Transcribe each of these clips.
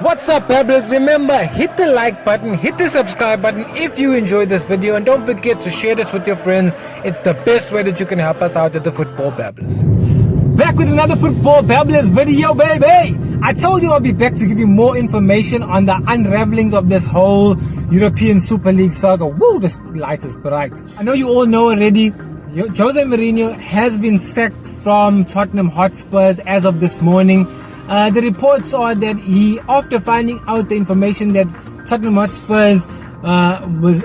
What's up, Babblers? Remember, hit the like button, hit the subscribe button if you enjoyed this video, and don't forget to share this with your friends. It's the best way that you can help us out at the Football Babblers. Back with another Football Babblers video, baby! I told you I'll be back to give you more information on the unravelings of this whole European Super League saga. Woo, this light is bright. I know you all know already, Jose Mourinho has been sacked from Tottenham Hotspurs as of this morning. The reports are that he, after finding out the information that Tottenham Hotspurs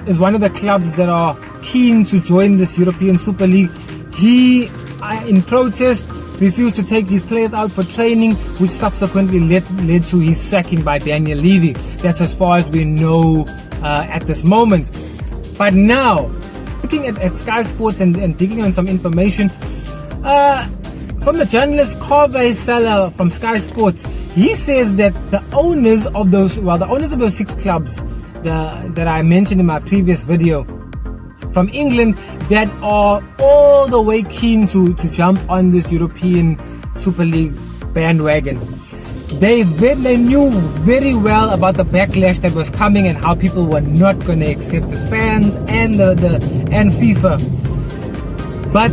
is one of the clubs that are keen to join this European Super League, he, in protest, refused to take his players out for training, which subsequently led to his sacking by Daniel Levy. That's as far as we know at this moment. But now, looking at Sky Sports and digging on some information, from the journalist Kave Salah from Sky Sports, he says that the owners of those six clubs that I mentioned in my previous video from England that are all the way keen to jump on this European Super League bandwagon, they knew very well about the backlash that was coming and how people were not going to accept as fans and FIFA. But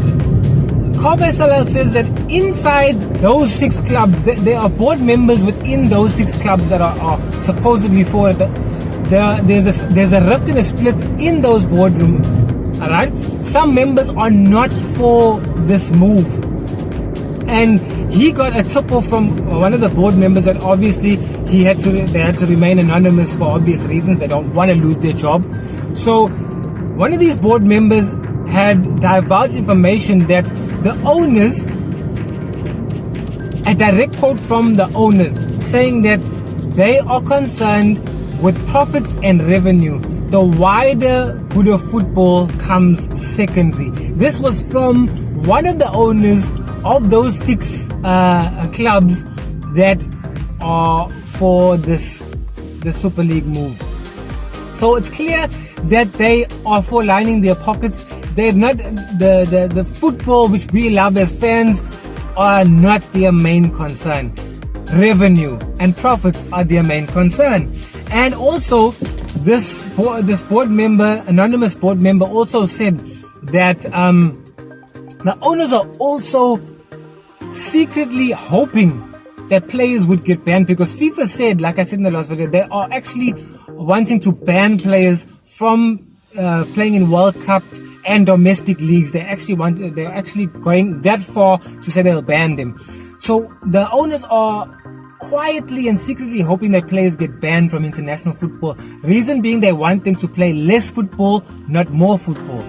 Kave Salah says that inside those six clubs, there are board members within those six clubs that are supposedly for it. There's a rift and a split in those boardrooms. Alright? Some members are not for this move. And he got a tip off from one of the board members that obviously they had to remain anonymous for obvious reasons. They don't want to lose their job. So one of these board members had divulged information that the owners, a direct quote from the owners, saying that they are concerned with profits and revenue. The wider good of football comes secondary. This was from one of the owners of those six clubs that are for the Super League move. So it's clear that they are for lining their pockets. They're not the football which we love as fans are not their main concern. Revenue and profits are their main concern. And also, this board member, anonymous board member, also said that the owners are also secretly hoping that players would get banned, because FIFA said, like I said in the last video, they are actually wanting to ban players from playing in World Cup and domestic leagues. They're actually going that far to say they'll ban them. So the owners are quietly and secretly hoping that players get banned from international football. Reason being, they want them to play less football, not more football.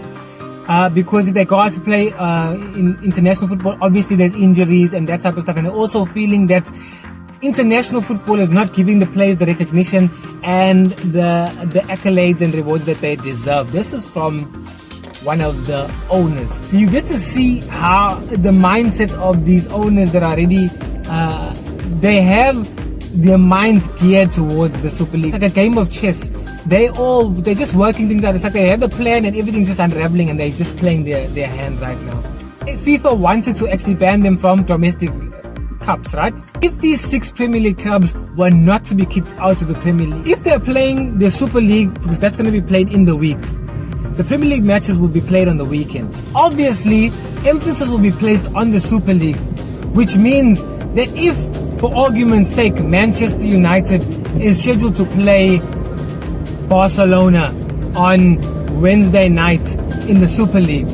Because if they go out to play in international football, obviously there's injuries and that type of stuff. And they're also feeling that international football is not giving the players the recognition and the accolades and rewards that they deserve. This is from one of the owners. So you get to see how the mindset of these owners that are already they have their minds geared towards the Super League. It's like a game of chess. They're just working things out. It's like they have the plan and everything's just unraveling and they're just playing their hand right now. FIFA wanted to actually ban them from domestic cups, right? If these six Premier League clubs were not to be kicked out of the Premier League, if they're playing the Super League, because that's going to be played in the week, the Premier League matches will be played on the weekend. Obviously, emphasis will be placed on the Super League, which means that if, for argument's sake, Manchester United is scheduled to play Barcelona on Wednesday night in the Super League,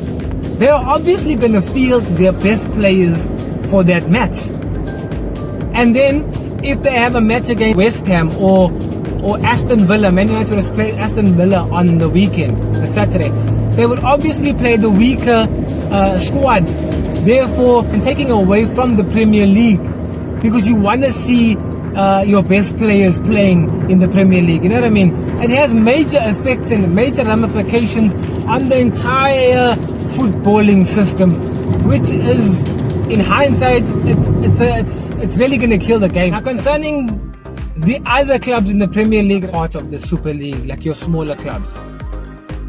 they are obviously going to field their best players for that match. And then if they have a match against West Ham or Aston Villa, Man United will play Aston Villa on the weekend, the Saturday, they would obviously play the weaker squad, therefore, and taking away from the Premier League, because you want to see your best players playing in the Premier League. You know what I mean? It has major effects and major ramifications on the entire footballing system, which is, in hindsight, it's really going to kill the game. Now, concerning the other clubs in the Premier League, part of the Super League, like your smaller clubs,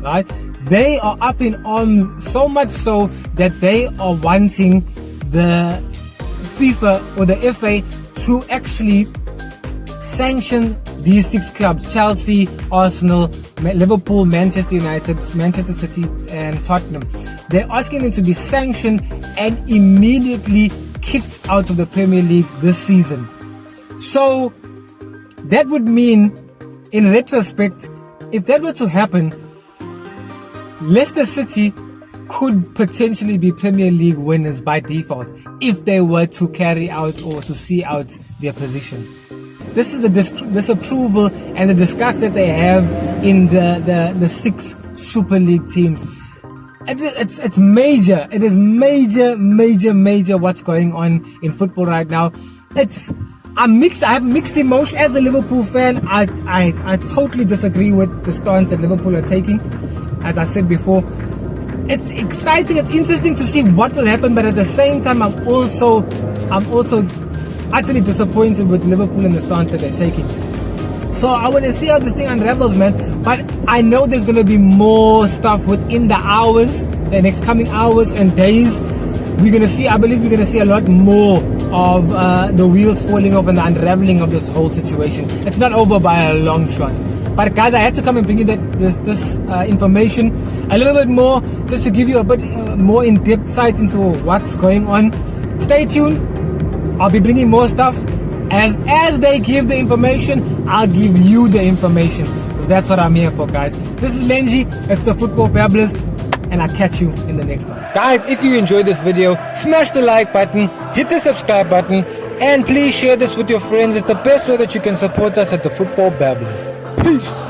right? They are up in arms, so much so that they are wanting the FIFA or the FA to actually sanction these 6 clubs: Chelsea, Arsenal, Liverpool, Manchester United, Manchester City, and Tottenham. They're asking them to be sanctioned and immediately kicked out of the Premier League this season. So that would mean, in retrospect, if that were to happen, Leicester City could potentially be Premier League winners by default if they were to carry out or to see out their position. This is the disapproval and the disgust that they have in the 6 Super League teams. It's major. It is major what's going on in football right now. I'm mixed. I have mixed emotion as a Liverpool fan. I totally disagree with the stance that Liverpool are taking. As I said before, it's exciting. It's interesting to see what will happen, but at the same time, I'm also utterly disappointed with Liverpool and the stance that they're taking. So I want to see how this thing unravels, man. But I know there's going to be more stuff within the next coming hours and days. I believe we're going to see a lot more of the wheels falling off and the unraveling of this whole situation. It's not over by a long shot. But guys, I had to come and bring you this information a little bit more, just to give you a bit more in-depth sight into what's going on. Stay tuned. I'll be bringing more stuff. As they give the information, I'll give you the information, because that's what I'm here for, guys. This is Lenji. It's the Football Babblers, and I'll catch you in the next one. Guys, if you enjoyed this video, smash the like button, hit the subscribe button, and please share this with your friends. It's the best way that you can support us at the Football Babblers. Peace.